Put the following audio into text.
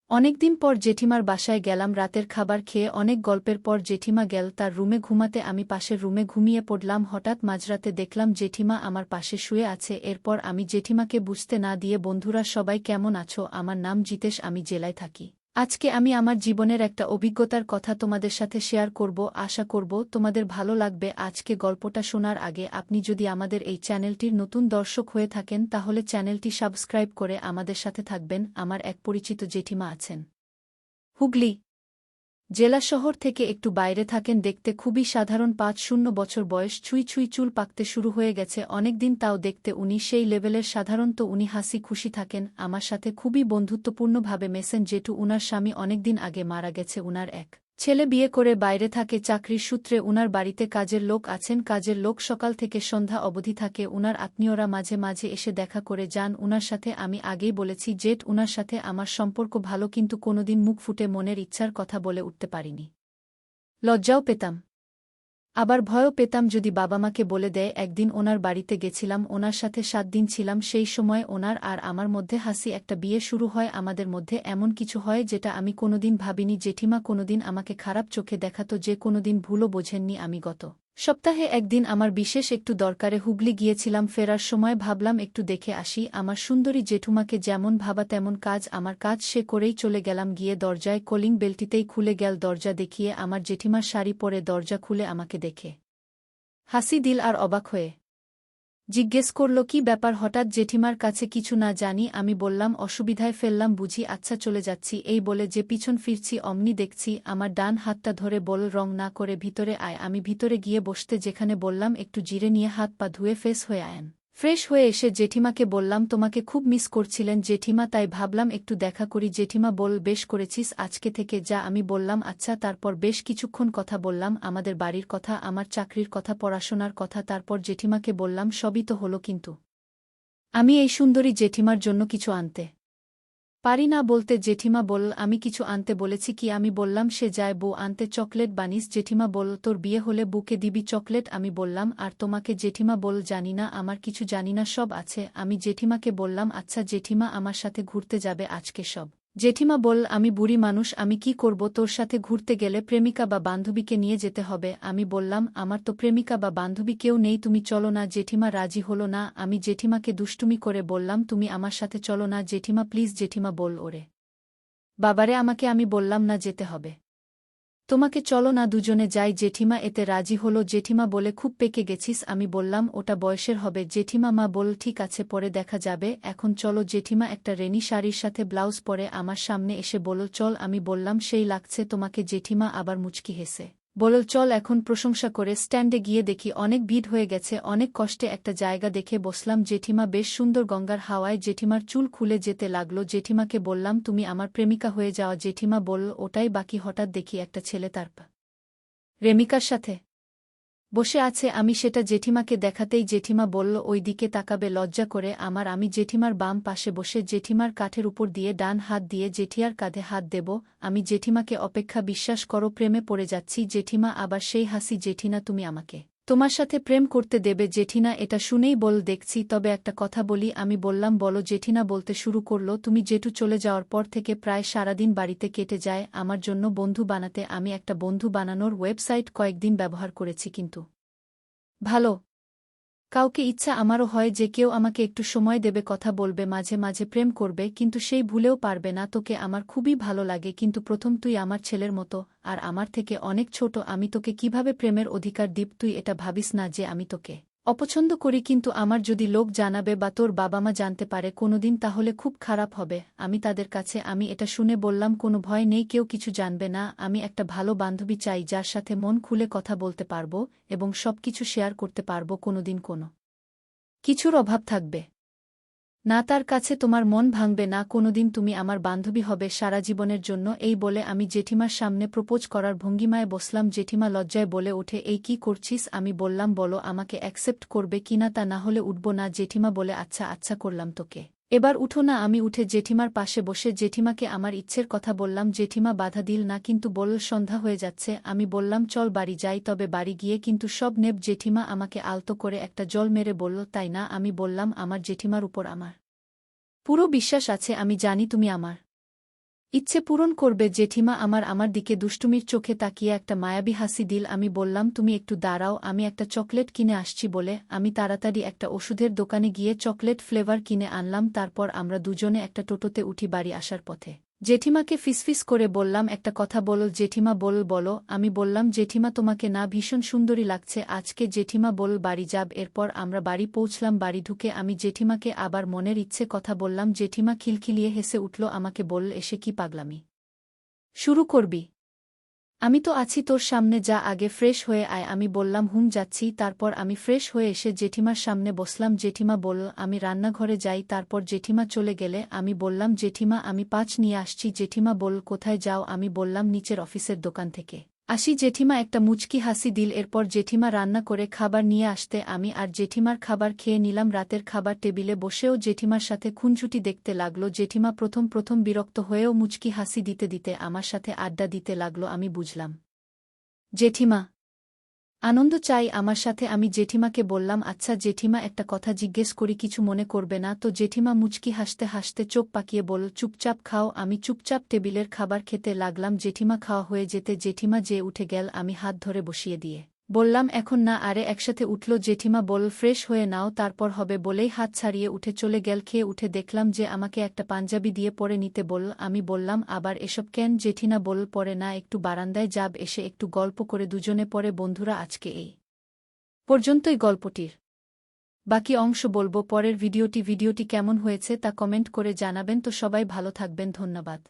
অনেকদিন পর জেঠিমার বাসায় গেলাম রাতের খাবার খেয়ে অনেক গল্পের পর জেঠিমা গেল তার রুমে ঘুমাতে আমি পাশের রুমে ঘুমিয়ে পড়লাম হঠাৎ মাঝরাতে দেখলাম জেঠিমা আমার পাশে শুয়ে আছে এরপর আমি জেঠিমাকে বুঝতে না দিয়ে বন্ধুরা সবাই কেমন আছো আমার নাম জিতেশ আমি জেলায় থাকি আজকে আমি আমার জীবনের একটা অভিজ্ঞতার কথা তোমাদের সাথে শেয়ার করব আশা করব তোমাদের ভালো লাগবে আজকে গল্পটা শোনার আগে আপনি যদি আমাদের এই চ্যানেলটির নতুন দর্শক হয়ে থাকেন তাহলে চ্যানেলটি সাবস্ক্রাইব করে আমাদের সাথে থাকবেন আমার এক পরিচিত জেঠিমা আছেন হুগলি জেলা শহর থেকে একটু বাইরে থাকেন দেখতে খুবই সাধারণ ৫-০ বছর বয়স ছুঁই ছুঁই চুল পাকতে শুরু হয়ে গেছে অনেকদিন তাও দেখতে উনি সেই লেভেলের সাধারণত উনি হাসি খুশি থাকেন আমার সাথে খুবই বন্ধুত্বপূর্ণভাবে মেশেন জেঠু উনার স্বামী অনেকদিন আগে মারা গেছে উনার এক ছেলে বিয়ে করে বাইরে থাকে চাকরির সূত্রে উনার বাড়িতে কাজের লোক আছেন কাজের লোক সকাল থেকে সন্ধ্যা অবধি থাকে উনার আত্মীয়রা মাঝে মাঝে এসে দেখা করে যান উনার সাথে আমি আগেই বলেছি জেঠ উনার সাথে আমার সম্পর্ক ভালো কিন্তু কোনোদিন মুখ ফুটে মনের ইচ্ছার কথা বলে উঠতে পারিনি লজ্জাও পেতাম আবার ভয়ও পেতাম যদি বাবা মাকে বলে দেয় একদিন ওনার বাড়িতে গেছিলাম ওনার সাথে ৭ দিন ছিলাম সেই সময় ওনার আর আমার মধ্যে হাসি একটা বিয়ে শুরু হয় আমাদের মধ্যে এমন কিছু হয় যেটা আমি কোনোদিন ভাবিনি জেঠিমা কোনোদিন আমাকে খারাপ চোখে দেখাতো যে কোনোদিন ভুলও বোঝেননি আমি গত সপ্তাহে একদিন আমার বিশেষ একটু দরকারে হুগলি গিয়েছিলাম ফেরার সময় ভাবলাম একটু দেখে আসি আমার সুন্দরী জেঠুমাকে যেমন ভাবা তেমন কাজ আমার কাজ সে করেই চলে গেলাম গিয়ে দরজায় কলিং বেলটিতেই খুলে গেল দরজা দেখিয়ে আমার জেঠিমার শাড়ি পরে দরজা খুলে আমাকে দেখে হাসি দিল আর অবাক হয়ে জিজ্ঞেস করল কি ব্যাপার হঠাৎ জেঠিমার কাছে কিছু না জানি আমি বললাম অসুবিধায় ফেললাম বুঝি আচ্ছা চলে যাচ্ছি এই বলে যে পিছন ফিরছি অমনি দেখছি আমার ডান হাতটা ধরে বল রং না করে ভিতরে আয় আমি ভিতরে গিয়ে বসতে যেখানে বললাম একটু জিরে নিয়ে হাত পা ধুয়ে ফ্রেশ হয়ে এসে জেঠিমাকে বললাম তোমাকে খুব মিস করছিলেন জেঠিমা তাই ভাবলাম একটু দেখা করি জেঠিমা বল বেশ করেছিস আজকে থেকে যা আমি বললাম আচ্ছা তারপর বেশ কিছুক্ষণ কথা বললাম আমাদের বাড়ির কথা আমার চাকরির কথা পড়াশোনার কথা তারপর জেঠিমাকে বললাম সবই তো হলো কিন্তু আমি এই সুন্দরী জেঠিমার জন্য কিছু আনতে পারি না বলতে জেঠিমা বলল আমি কিছু আনতে বলেছি কি আমি বললাম সে যায় বউ আনতে চকলেট বানিস জেঠিমা বলল তোর বিয়ে হলে বুকে দিবি চকলেট আমি বললাম আর তোমাকে জেঠিমা বল জানি না আমার কিছু জানি না সব আছে আমি জেঠিমাকে বললাম আচ্ছা জেঠিমা আমার সাথে ঘুরতে যাবে আজকে সব জেঠিমা বল আমি বুড়ি মানুষ আমি কি করব তোর সাথে ঘুরতে গেলে প্রেমিকা বা বান্ধবীকে নিয়ে যেতে হবে আমি বললাম আমার তো প্রেমিকা বা বান্ধবী কেউ নেই তুমি চলো না জেঠিমা রাজি হলো না আমি জেঠিমাকে দুষ্টুমি করে বললাম তুমি আমার সাথে চলো না জেঠিমা প্লিজ জেঠিমা বল ওরে বাবারে আমাকে আমি বললাম না যেতে হবে তোমাকে চলো না দুজনে যাই জেঠিমা এতে রাজি হলো জেঠিমা বলে খুব পেকে গেছিস আমি বললাম ওটা বয়সের হবে জেঠিমা মা বল ঠিক আছে পরে দেখা যাবে এখন চলো জেঠিমা একটা রেনি শাড়ির সাথে ব্লাউজ পরে আমার সামনে এসে বলল চল আমি বললাম সেই লাগছে তোমাকে জেঠিমা আবার মুচকি হেসে বলল চল এখন প্রশংসা করে স্ট্যান্ডে গিয়ে দেখি অনেক ভিড় হয়ে গেছে অনেক কষ্টে একটা জায়গা দেখে বসলাম জেঠিমা বেশ সুন্দর গঙ্গার হাওয়ায় জেঠিমার চুল খুলে যেতে লাগলো জেঠিমাকে বললাম তুমি আমার প্রেমিকা হয়ে যাওয়া জেঠিমা বলল ওটাই বাকি হঠাৎ দেখি একটা ছেলে তার প্রেমিকার সাথে বসে আছে আমি সেটা জেঠিমাকে দেখাতেই জেঠিমা বলল ওই দিকে তাকাবে লজ্জা করে আমি জেঠিমার বাম পাশে বসে জেঠিমার কাঠের উপর দিয়ে ডান হাত দিয়ে জেঠিয়ার কাঁধে হাত দেব আমি জেঠিমাকে অপেক্ষা বিশ্বাস করো প্রেমে পড়ে যাচ্ছি জেঠিমা আবার সেই হাসি জেঠিনা তুমি আমাকে তোমার সাথে প্রেম করতে দেবে জেঠিনা এটা শুনেই বল দেখছি তবে একটা কথা বলি আমি বললাম বলো জেঠিনা বলতে শুরু করল তুমি জেঠু চলে যাওয়ার পর থেকে প্রায় সারাদিন বাড়িতে কেটে যায় আমার জন্য বন্ধু বানাতে আমি একটা বন্ধু বানানোর ওয়েবসাইট কয়েকদিন ব্যবহার করেছি কিন্তু ভালো কাউকে ইচ্ছা আমারও হয় যে কেউ আমাকে একটু সময় দেবে কথা বলবে মাঝে মাঝে প্রেম করবে কিন্তু সেই ভুলেও পারবে না তোকে আমার খুবই ভালো লাগে কিন্তু প্রথম তুই আমার ছেলের মতো আর আমার থেকে অনেক ছোট আমি তোকে কিভাবে প্রেমের অধিকার দিব তুই এটা ভাবিস না যে আমি তোকে অপছন্দ করি কিন্তু আমার যদি লোক জানাবে বা তোর বাবা মা জানতে পারে কোনোদিন তাহলে খুব খারাপ হবে আমি তাদের কাছে আমি এটা শুনে বললাম কোনো ভয় নেই কেউ কিছু জানবে না আমি একটা ভালো বান্ধবী চাই যার সাথে মন খুলে কথা বলতে পারবো এবং সবকিছু শেয়ার করতে পারবো কোনোদিন কোনো কিছুর অভাব থাকবে না তার কাছে তোমার মন ভাঙবে না কোনোদিন তুমি আমার বান্ধবী হবে সারা জীবনের জন্য এই বলে আমি জেঠিমার সামনে প্রপোজ করার ভঙ্গিমায় বসলাম জেঠিমা লজ্জায় বলে ওঠে এই কি করছিস আমি বললাম বলো আমাকে অ্যাকসেপ্ট করবে কিনা তা না হলে উঠব না জেঠিমা বলে আচ্ছা আচ্ছা করলাম তোকে এবার উঠো না আমি উঠে জেঠিমার পাশে বসে জেঠিমাকে আমার ইচ্ছের কথা বললাম জেঠিমা বাধা দিল না কিন্তু বলল সন্ধ্যা হয়ে যাচ্ছে আমি বললাম চল বাড়ি যাই তবে বাড়ি গিয়ে কিন্তু সব নেব জেঠিমা আমাকে আলতো করে একটা জল মেরে বলল তাই না আমি বললাম আমার জেঠিমার উপর আমার পুরো বিশ্বাস আছে আমি জানি তুমি আমার ইচ্ছে পূরণ করবে জেঠিমা আমার দিকে দুষ্টুমির চোখে তাকিয়ে একটা মায়াবী হাসি দিল। আমি বললাম, তুমি একটু দাঁড়াও, আমি একটা চকলেট কিনে আসছি বলে আমি তাড়াতাড়ি একটা ওষুধের দোকানে গিয়ে চকলেট ফ্লেভার কিনে আনলাম। তারপর আমরা দুজনে একটা টোটোতে উঠি বাড়ি আসার পথে। জেঠিমাকে ফিসফিস করে বললাম, একটা কথা বলো জেঠিমা। বলো। আমি বললাম, জেঠিমা তোমাকে না ভীষণ সুন্দরী লাগছে আজকে। জেঠিমা বল বাড়ি যাব। এরপর আমরা বাড়ি পৌঁছলাম। বাড়ি ঢুকে আমি জেঠিমাকে আবার মনের ইচ্ছে কথা বললাম। জেঠিমা খিলখিলিয়ে হেসে উঠল, আমাকে বলল, এসে কি পাগলামি শুরু করবি? আমি তো আছি তোর সামনে, যা আগে ফ্রেশ হয়ে আয়। আমি বললাম, যাচ্ছি। তারপর আমি ফ্রেশ হয়ে এসে জেঠিমার সামনে বসলাম। জেঠিমা বলল, আমি রান্নাঘরে যাই। তারপর জেঠিমা চলে গেলে আমি বললাম, জেঠিমা আমি 5 নিয়ে আসছি। জেঠিমা বলল, কোথায় যাও? আমি বললাম, নিচের অফিসের দোকান থেকে আসি। জেঠিমা একটা মুচকি হাসি দিল। এরপর জেঠিমা রান্না করে খাবার নিয়ে আসতে আমি আর জেঠিমার খাবার খেয়ে নিলাম। রাতের খাবার টেবিলে বসেও জেঠিমার সাথে খুনছুটি দেখতে লাগল। জেঠিমা প্রথম বিরক্ত হয়েও মুচকি হাসি দিতে দিতে আমার সাথে আড্ডা দিতে লাগল। আমি বুঝলাম জেঠিমা আনন্দ চাই আমার সাথে। আমি জেঠিমাকে বললাম, আচ্ছা জেঠিমা, একটা কথা জিজ্ঞেস করি, কিছু মনে করবে না তো? জেঠিমা মুচকি হাসতে হাসতে চোখ পাকিয়ে বলল, চুপচাপ খাও। আমি চুপচাপ টেবিলের খাবার খেতে লাগলাম। জেঠিমা খাওয়া হয়ে যেতে জেঠিমা যে উঠে গেল, আমি হাত ধরে বসিয়ে দিয়ে বললাম, এখন না। আরে একসাথে উঠল। জেঠিমা বলল, ফ্রেশ হয়ে নাও, তারপর হবে বলেই হাত ছাড়িয়ে উঠে চলে গেল। খেয়ে উঠে দেখলাম যে আমাকে একটা পাঞ্জাবি দিয়ে পরে নিতে বলল। আমি বললাম, আবার এসব কেন? জেঠিনা বলল, পরে না, একটু বারান্দায় যাব, এসে একটু গল্প করে দুজনে পরে। বন্ধুরা, আজকে এই পর্যন্তই। গল্পটির বাকি অংশ বলবো পরের ভিডিওটি কেমন হয়েছে তা কমেন্ট করে জানাবেন। তো সবাই ভালো থাকবেন, ধন্যবাদ।